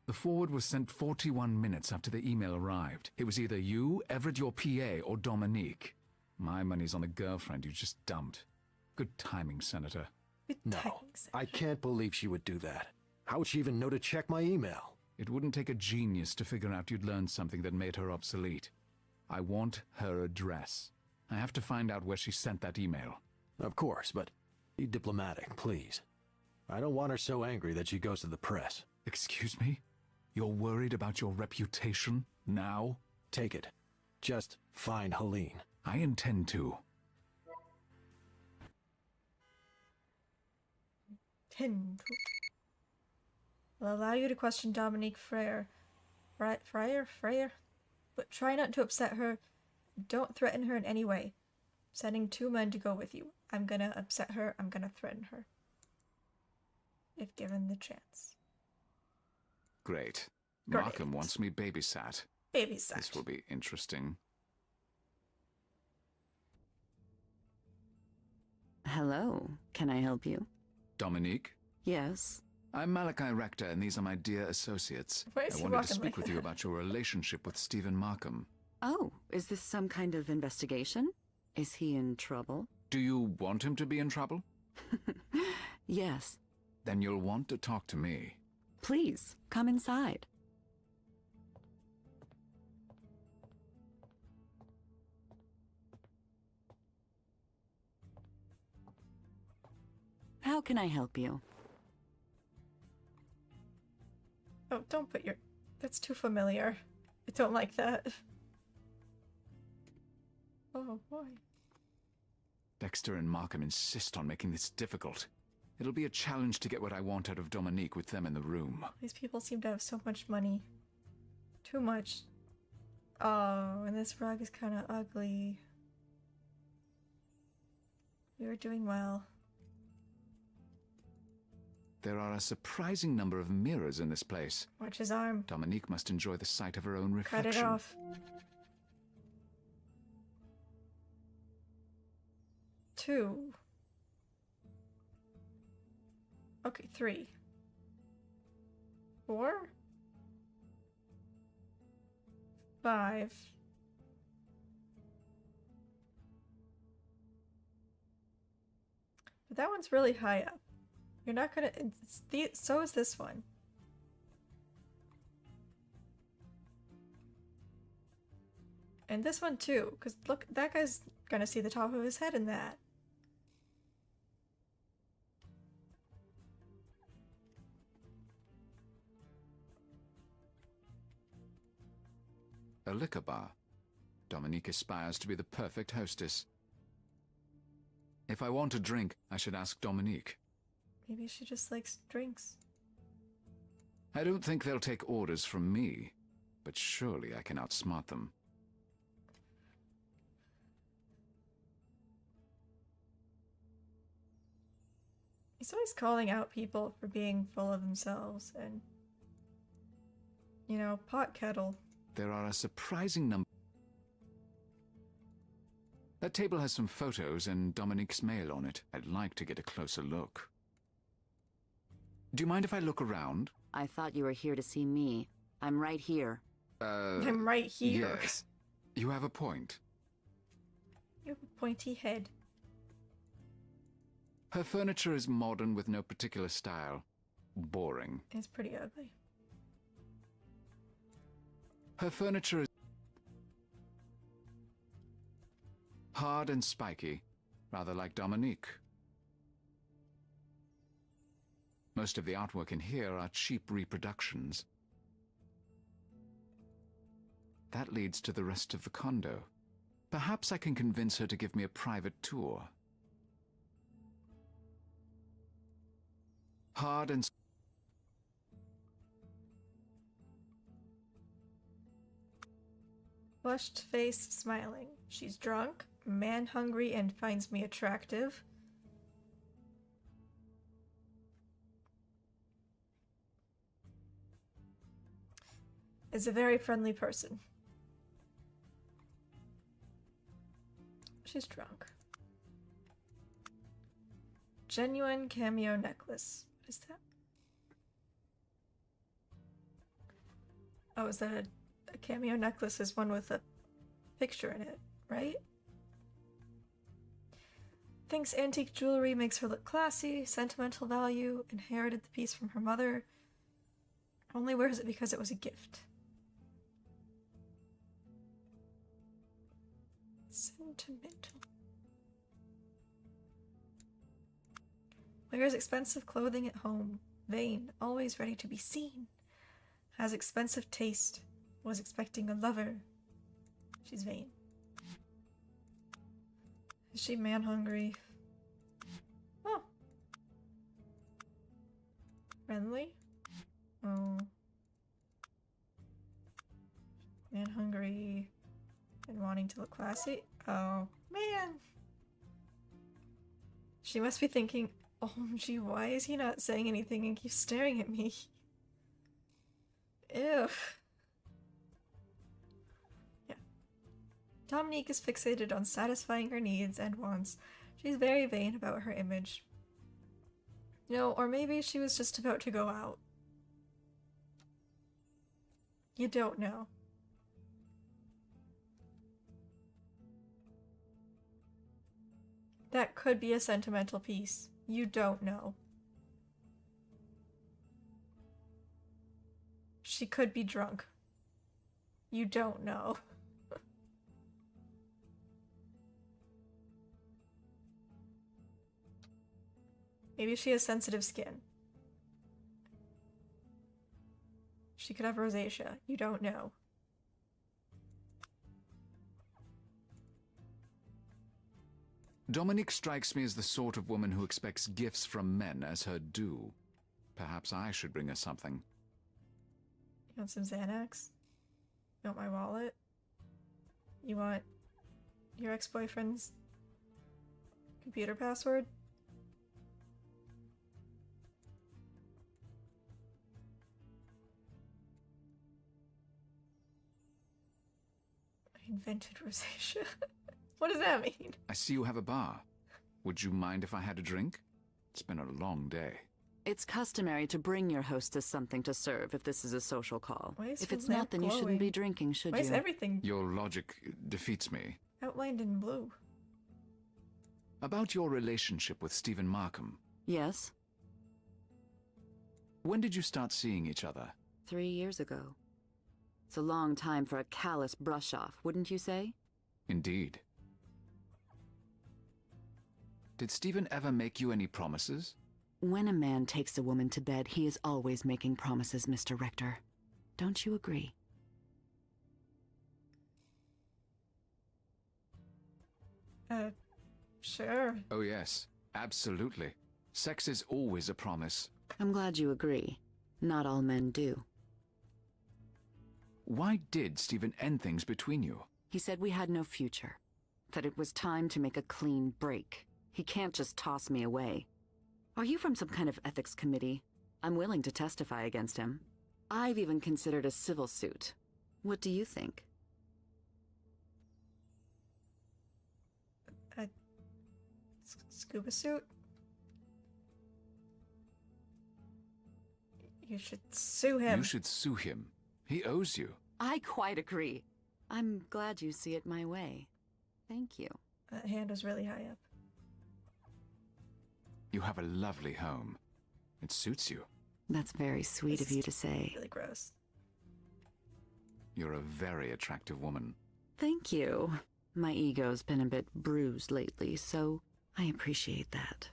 The forward was sent 41 minutes after the email arrived. It was either you, Everett your PA, or Dominique. My money's on the girlfriend you just dumped. Good timing, Senator. No, I can't believe she would do that. How would she even know to check my email? It wouldn't take a genius to figure out you'd learned something that made her obsolete. I want her address. I have to find out where she sent that email. Of course, but be diplomatic, please. I don't want her so angry that she goes to the press. Excuse me? You're worried about your reputation now? Take it. Just find Helene. I intend to. Will allow you to question Dominique Frere. Frere? But try not to upset her. Don't threaten her in any way. Sending 2 men to go with you. I'm gonna upset her. I'm gonna threaten her. If given the chance. Great. Markham wants me babysat. Babysat. This will be interesting. Hello. Can I help you? Dominique? Yes. I'm Malachi Rector, and these are my dear associates. I wanted to speak with you about your relationship with Stephen Markham. Oh, is this some kind of investigation? Is he in trouble? Do you want him to be in trouble? Yes. Then you'll want to talk to me. Please, come inside. How can I help you? Oh, don't put your... That's too familiar. I don't like that. Oh, boy. Dexter and Markham insist on making this difficult. It'll be a challenge to get what I want out of Dominique with them in the room. These people seem to have so much money. Too much. Oh, and this rug is kind of ugly. You're doing well. There are a surprising number of mirrors in this place. Watch his arm. Dominique must enjoy the sight of her own reflection. Cut it off. 2. Okay, 3. 4. 5. But that one's really high up. You're not gonna... so is this one. And this one too, because look, that guy's gonna see the top of his head in that. A liquor bar. Dominique aspires to be the perfect hostess. If I want a drink, I should ask Dominique. Maybe she just likes drinks. I don't think they'll take orders from me, but surely I can outsmart them. He's always calling out people for being full of themselves and, you know, pot kettle. There are a surprising number. That table has some photos and Dominique's mail on it. I'd like to get a closer look. Do you mind if I look around? I thought you were here to see me. I'm right here. I'm right here. Yes. You have a point. You have a pointy head. Her furniture is modern with no particular style. Boring. It's pretty ugly. Her furniture is hard and spiky, rather like Dominique. Most of the artwork in here are cheap reproductions. That leads to the rest of the condo. Perhaps I can convince her to give me a private tour. Hard and Flushed face, smiling. She's drunk, man-hungry, and finds me attractive. Is a very friendly person. She's drunk. Genuine cameo necklace. What is that? Oh, is that a cameo necklace is one with a picture in it, right? Thinks antique jewelry makes her look classy, sentimental value, inherited the piece from her mother. Only wears it because it was a gift. Sentimental. Wears expensive clothing at home. Vain, always ready to be seen. Has expensive taste. Was expecting a lover. She's vain. Is she man-hungry? Oh. Friendly? Oh. Man-hungry and wanting to look classy? Oh, man. She must be thinking, OMG, why is he not saying anything and keeps staring at me? Ew. Yeah. Dominique is fixated on satisfying her needs and wants. She's very vain about her image. No, or maybe she was just about to go out. You don't know. That could be a sentimental piece. You don't know. She could be drunk. You don't know. Maybe she has sensitive skin. She could have rosacea. You don't know. Dominique strikes me as the sort of woman who expects gifts from men as her due. Perhaps I should bring her something. You want some Xanax? You want my wallet? You want your ex-boyfriend's computer password? I invented rosacea. What does that mean? I see you have a bar. Would you mind if I had a drink? It's been a long day. It's customary to bring your hostess something to serve if this is a social call. Why is If her it's not, lamp then you shouldn't be glowing? drinking, should Why you? is everything Your logic defeats me. outlined in blue? About your relationship with Stephen Markham. Yes, When did you start seeing each other? 3 years ago. It's a long time for a callous brush-off, wouldn't you say? Indeed. Did Stephen ever make you any promises? When a man takes a woman to bed, he is always making promises, Mr. Richter. Don't you agree? Sure. Oh yes, absolutely. Sex is always a promise. I'm glad you agree. Not all men do. Why did Stephen end things between you? He said we had no future. That it was time to make a clean break. He can't just toss me away. Are you from some kind of ethics committee? I'm willing to testify against him. I've even considered a civil suit. What do you think? Scuba suit? You should sue him. You should sue him. He owes you. I quite agree. I'm glad you see it my way. Thank you. That hand was really high up. You have a lovely home. It suits you. That's very sweet This of you is to say. Really gross. You're a very attractive woman. Thank you. My ego's been a bit bruised lately, so I appreciate that.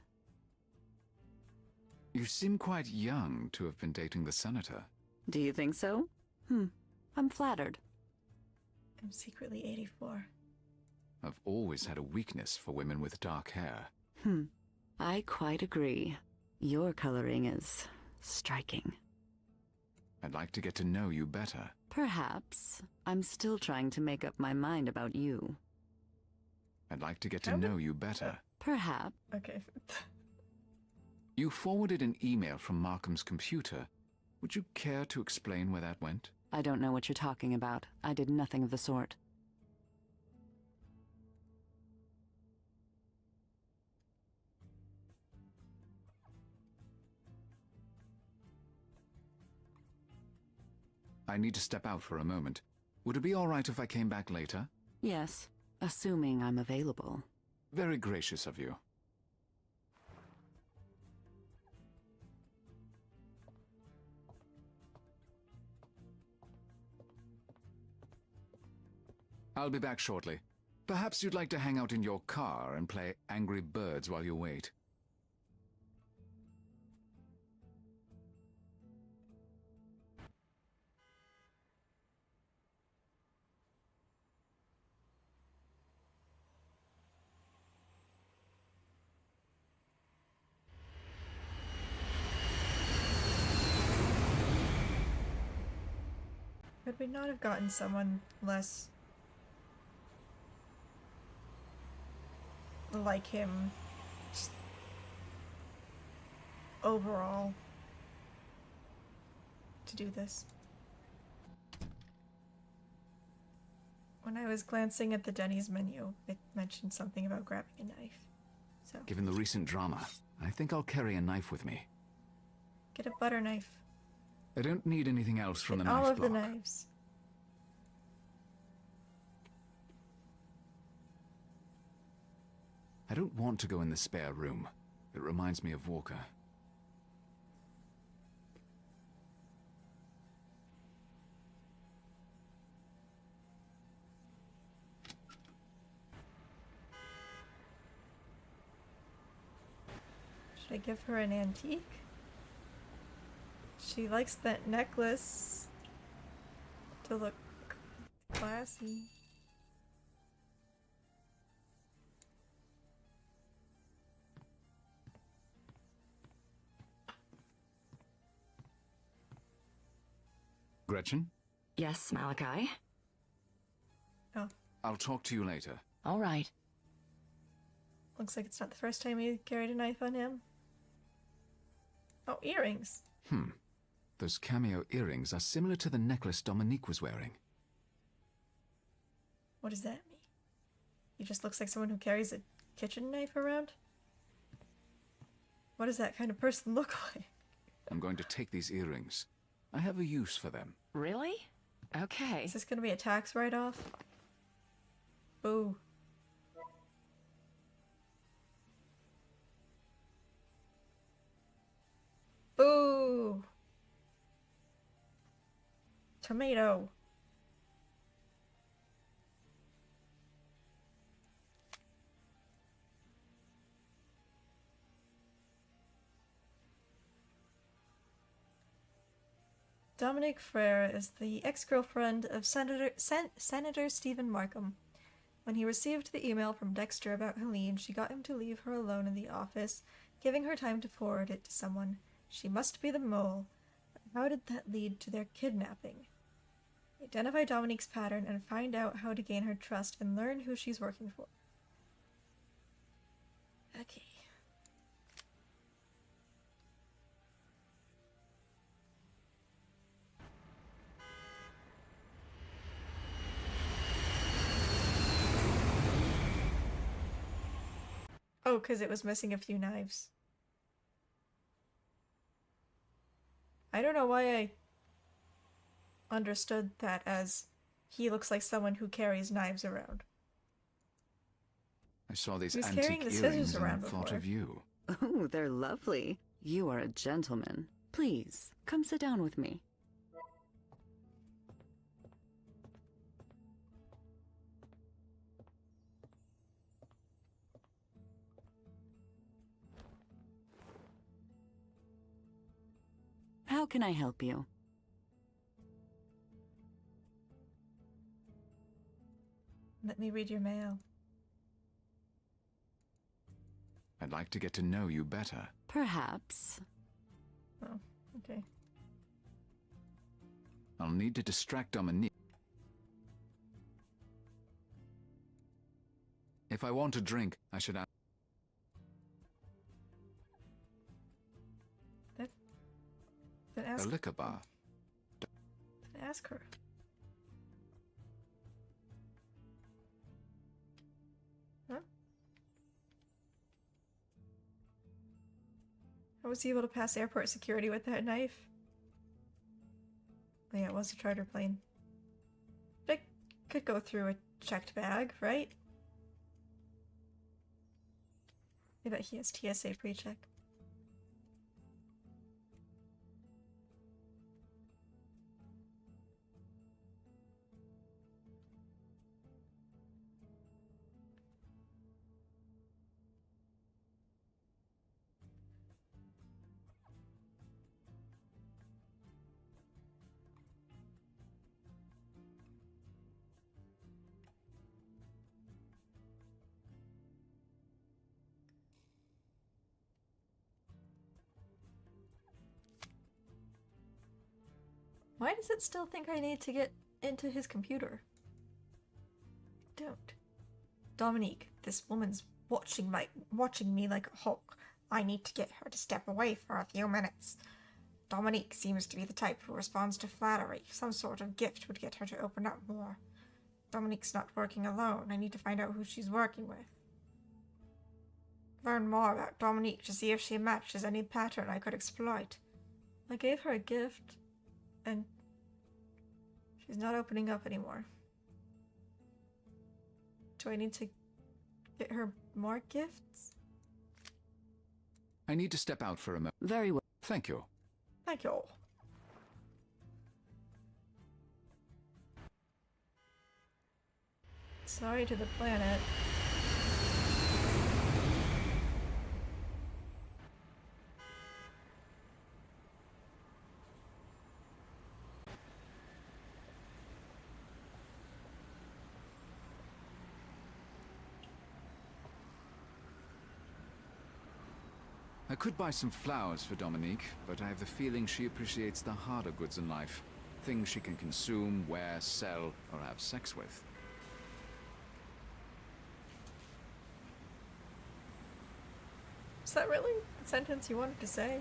You seem quite young to have been dating the senator. Do you think so? I'm flattered. I'm secretly 84. I've always had a weakness for women with dark hair. I quite agree. Your coloring is striking. I'd like to get to know you better. Perhaps. I'm still trying to make up my mind about you. I'd like to get to How would- know you better. Perhaps. Okay. You forwarded an email from Markham's computer. Would you care to explain where that went? I don't know what you're talking about. I did nothing of the sort. I need to step out for a moment. Would it be all right if I came back later? Yes, assuming I'm available. Very gracious of you. I'll be back shortly. Perhaps you'd like to hang out in your car and play Angry Birds while you wait. Could we not have gotten someone less like him, just overall, to do this? When I was glancing at the Denny's menu, it mentioned something about grabbing a knife. So, Given the recent drama, I think I'll carry a knife with me. get a butter knife. I don't need anything else from the Get knife all of block. the knives. I don't want to go in the spare room. It reminds me of Walker. Should I give her an antique? She likes that necklace to look classy. Gretchen, Yes, Malachi? Oh, I'll talk to you later. All right. looks like it's not the first time he carried a knife on him. Oh, earrings. Those cameo earrings are similar to the necklace Dominique was wearing. What does that mean? He just looks like someone who carries a kitchen knife around? What does that kind of person look like? I'm going to take these earrings. I have a use for them. Really? Okay. Is this gonna be a tax write-off? Boo. Boo! Tomato. Dominique Frere is the ex-girlfriend of Senator Stephen Markham. When he received the email from Dexter about Helene, she got him to leave her alone in the office, giving her time to forward it to someone. She must be the mole. But how did that lead to their kidnapping? Identify Dominique's pattern and find out how to gain her trust and learn who she's working for. Okay. Oh, because it was missing a few knives. I don't know why I understood that as he looks like someone who carries knives around. I saw these He was carrying antique the scissors earrings around and thought before. of you. Oh, they're lovely. You are a gentleman. Please, come sit down with me. How can I help you? Let me read your mail. I'd like to get to know you better. Perhaps. Oh, okay. I'll need to distract Dominique. If I want a drink, I should ask. Then A ask, liquor bar. then ask her. Huh? How was he able to pass airport security with that knife? Oh, yeah, it was a charter plane. But I could go through a checked bag, right? I bet he has TSA pre-check. Why does it still think I need to get into his computer? Don't. Dominique, this woman's watching me like a hawk. I need to get her to step away for a few minutes. Dominique seems to be the type who responds to flattery. Some sort of gift would get her to open up more. Dominique's not working alone. I need to find out who she's working with. Learn more about Dominique to see if she matches any pattern I could exploit. I gave her a gift, and she's not opening up anymore. Do I need to get her more gifts? I need to step out for a moment. Very well. Thank you. Thank you. Sorry to the planet. I could buy some flowers for Dominique, but I have the feeling she appreciates the harder goods in life. Things she can consume, wear, sell, or have sex with. Is that really the sentence you wanted to say?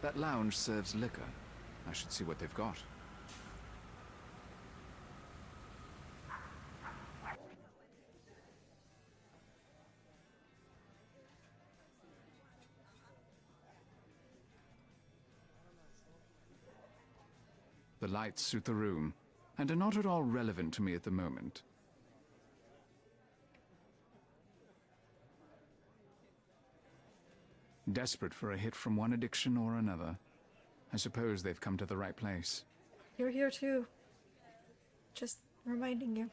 That lounge serves liquor. I should see what they've got. The lights suit the room, and are not at all relevant to me at the moment. Desperate for a hit from one addiction or another. I suppose they've come to the right place. You're here too. Just reminding you.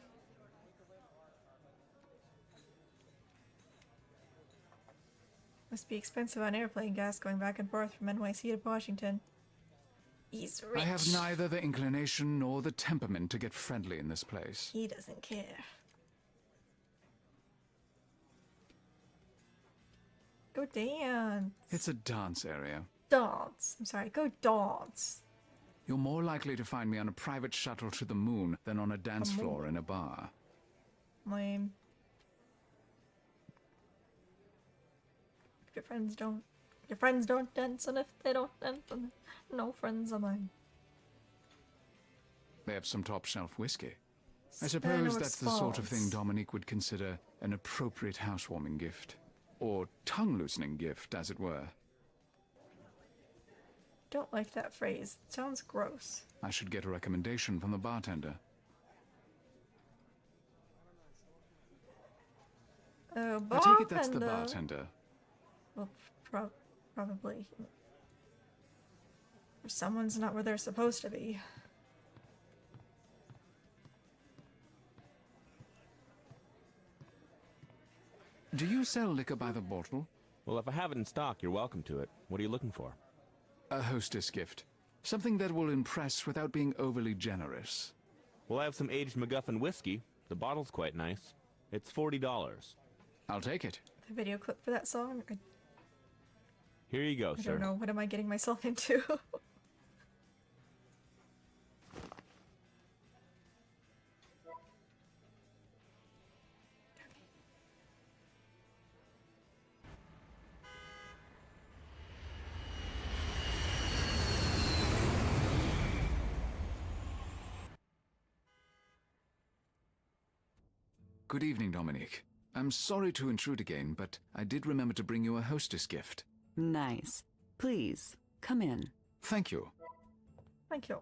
Must be expensive on airplane gas going back and forth from NYC to Washington. He's rich. I have neither the inclination nor the temperament to get friendly in this place. He doesn't care. Go dance. It's a dance area. Dance. I'm sorry, go dance. You're more likely to find me on a private shuttle to the moon than on a dance floor in a bar. Lame. If your friends don't dance, and if they don't dance, then no friends of mine. They have some top-shelf whiskey. I Spare suppose no that's the sort of thing response. Dominique would consider an appropriate housewarming gift. Or tongue-loosening gift, as it were. Don't like that phrase. It sounds gross. I should get a recommendation from the bartender. Oh, I take it that's the bartender. Well, probably. Or someone's not where they're supposed to be. Do you sell liquor by the bottle? Well, if I have it in stock, you're welcome to it. What are you looking for? A hostess gift. Something that will impress without being overly generous. Well, I have some aged MacGuffin whiskey. The bottle's quite nice. It's $40. I'll take it. The video clip for that song? Here you go, I sir. don't know. What am I getting myself into? Good evening, Dominique. I'm sorry to intrude again, but I did remember to bring you a hostess gift. Nice. Please, come in. Thank you. Thank you.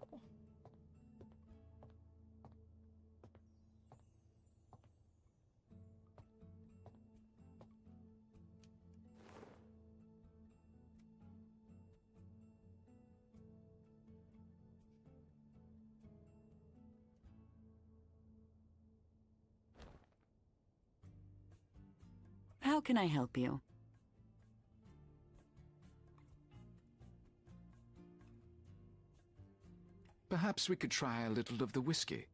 How can I help you? Perhaps we could try a little of the whiskey.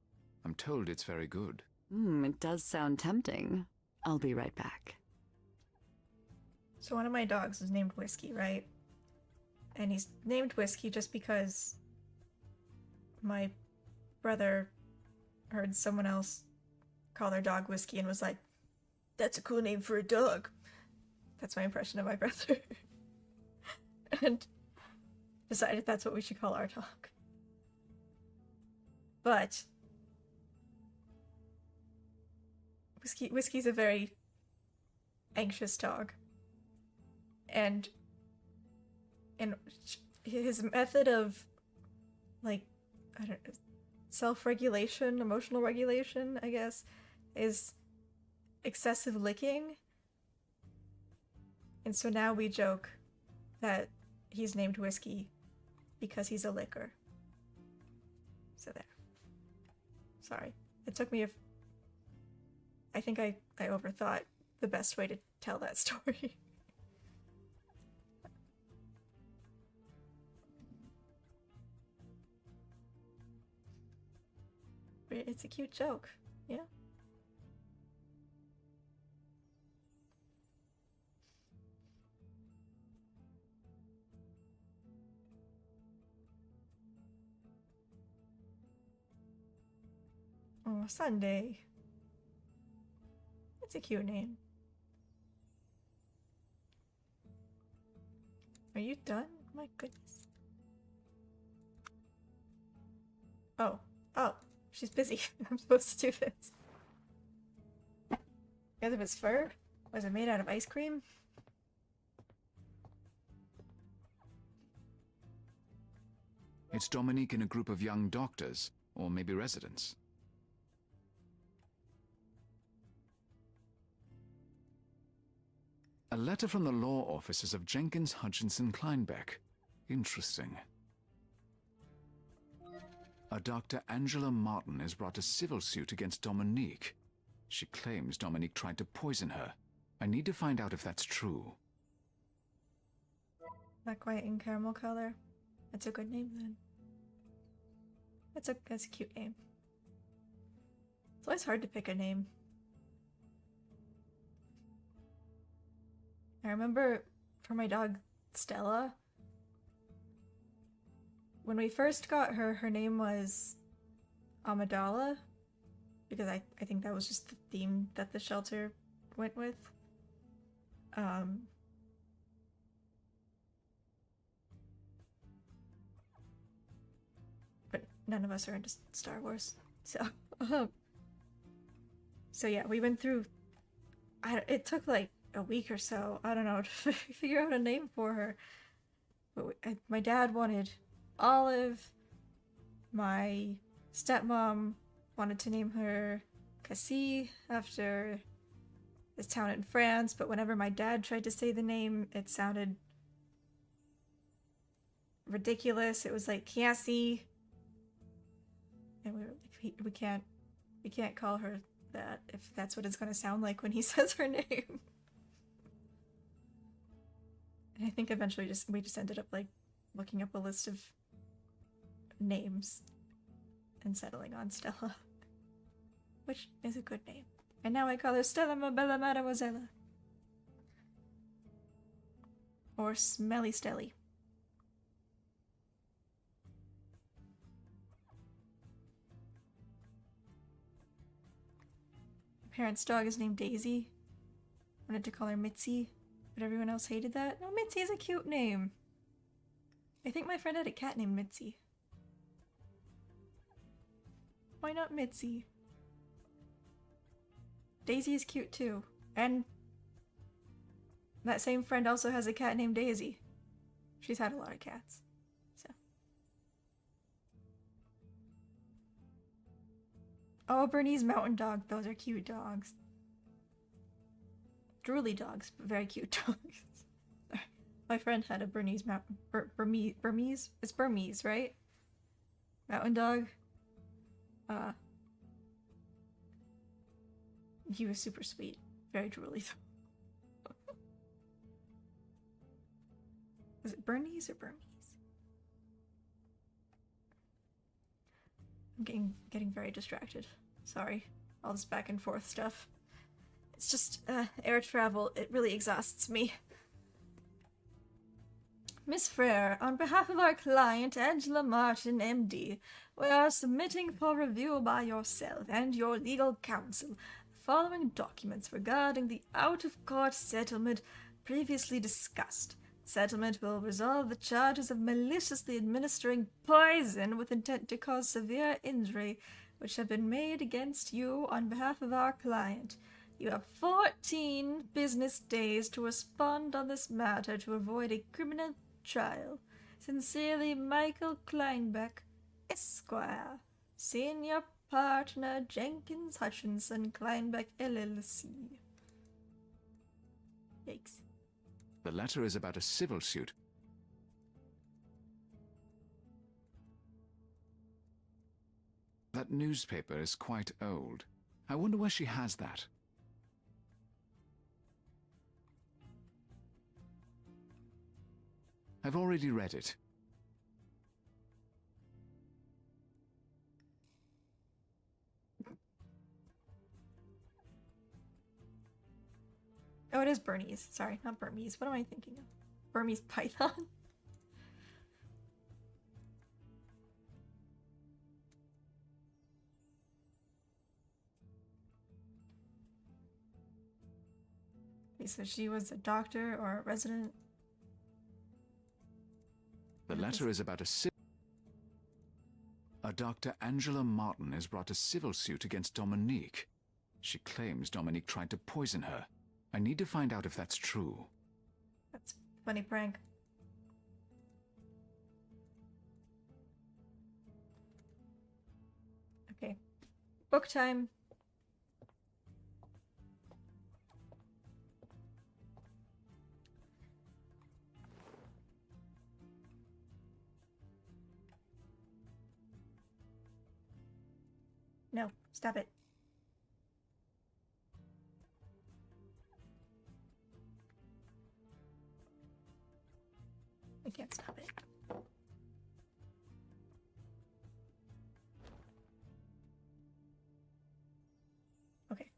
I'm told it's very good. It does sound tempting. I'll be right back. So one of my dogs is named Whiskey, right? And he's named Whiskey just because my brother heard someone else call their dog Whiskey and was like, "That's a cool name for a dog." That's my impression of my brother. And decided that's what we should call our dog. But Whiskey's a very anxious dog. And his method of, like, I don't know, self-regulation, emotional regulation, I guess, is excessive licking. And so now we joke that he's named Whiskey because he's a licker. So there. Sorry. It took me I think I overthought the best way to tell that story. But it's a cute joke, yeah? Oh, Sunday. That's a cute name. Are you done? My goodness. Oh, she's busy. I'm supposed to do this. Because of his fur? Was it made out of ice cream? It's Dominique and a group of young doctors, or maybe residents. A letter from the law offices of Jenkins, Hutchinson, Kleinbeck. Interesting. A Dr. Angela Martin has brought a civil suit against Dominique. She claims Dominique tried to poison her. I need to find out if that's true. Not quite in caramel color. That's a good name then. That's a cute name. It's always hard to pick a name. I remember for my dog Stella, when we first got her, her name was Amidala, because I think that was just the theme that the shelter went with. But none of us are into Star Wars, so so yeah, we went through. It took like a week or so, I don't know, to figure out a name for her. But my dad wanted Olive. My stepmom wanted to name her Cassie after this town in France, but whenever my dad tried to say the name, it sounded ridiculous. It was like Cassie, and we were like, we can't call her that if that's what it's going to sound like when he says her name. And I think eventually we just ended up like looking up a list of names and settling on Stella, which is a good name. And now I call her Stella ma bella mademoiselle. Or Smelly Stelly. My parents' dog is named Daisy. Wanted to call her Mitzi, but everyone else hated that. No, Mitzi is a cute name. I think my friend had a cat named Mitzi. Why not Mitzi? Daisy is cute too. And that same friend also has a cat named Daisy. She's had a lot of cats. So Oh, Bernese Mountain Dog. Those are cute dogs. Drooly dogs, but very cute dogs. My friend had a Bernese mountain... Burmese? It's Burmese, right? Mountain dog. He was super sweet. Very drooly. Is it Bernese or Burmese? I'm getting very distracted. Sorry. All this back and forth stuff. It's just, air travel, it really exhausts me. Miss Frere, on behalf of our client, Angela Martin, MD, we are submitting for review by yourself and your legal counsel the following documents regarding the out-of-court settlement previously discussed. Settlement will resolve the charges of maliciously administering poison with intent to cause severe injury, which have been made against you on behalf of our client. You have 14 business days to respond on this matter to avoid a criminal trial. Sincerely, Michael Kleinbeck, Esquire. Senior Partner, Jenkins Hutchinson, Kleinbeck LLC. Yikes. The letter is about a civil suit. That newspaper is quite old. I wonder where she has that. I've already read it. Oh, it is Burmese. Sorry, not Burmese. What am I thinking of? Burmese python? Okay, so she was a doctor or a resident. The letter is about a Dr. Angela Martin has brought a civil suit against Dominique. She claims Dominique tried to poison her. I need to find out if that's true. That's a funny prank. Okay. Book time. No, stop it. I can't stop it. Okay.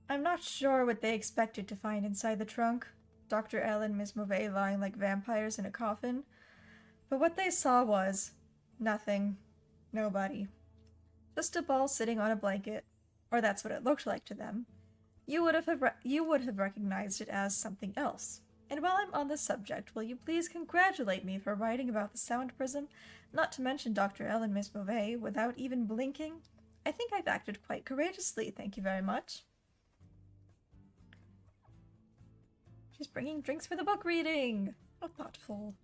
I'm not sure what they expected to find inside the trunk. Dr. L and Miss Mauvais lying like vampires in a coffin. But what they saw was nothing. Nobody. Just a ball sitting on a blanket. Or that's what it looked like to them. You would have recognized it as something else. And while I'm on the subject, will you please congratulate me for writing about the sound prism, not to mention Dr. L and Miss Mauvais, without even blinking? I think I've acted quite courageously, thank you very much. She's bringing drinks for the book reading! How thoughtful.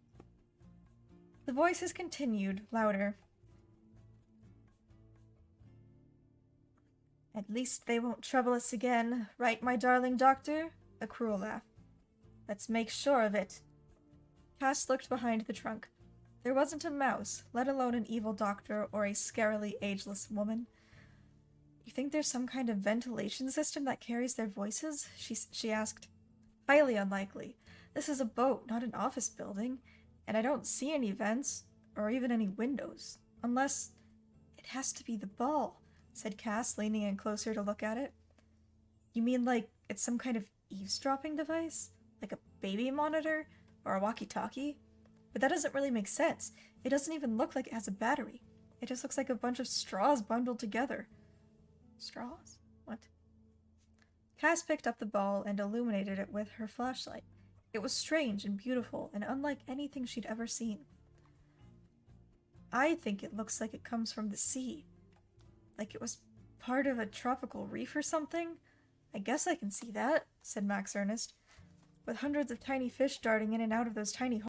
The voices continued, louder. At least they won't trouble us again, right, my darling doctor? A cruel laugh. Let's make sure of it. Cass looked behind the trunk. There wasn't a mouse, let alone an evil doctor or a scarily ageless woman. You think there's some kind of ventilation system that carries their voices? She asked. Highly unlikely. This is a boat, not an office building, and I don't see any vents, or even any windows. Unless it has to be the ball, said Cass, leaning in closer to look at it. You mean like it's some kind of eavesdropping device? Like a baby monitor? Or a walkie-talkie? But that doesn't really make sense. It doesn't even look like it has a battery. It just looks like a bunch of straws bundled together. Straws? What? Cass picked up the ball and illuminated it with her flashlight. It was strange and beautiful and unlike anything she'd ever seen. I think it looks like it comes from the sea. Like it was part of a tropical reef or something? I guess I can see that, said Max Ernest. With hundreds of tiny fish darting in and out of those tiny holes.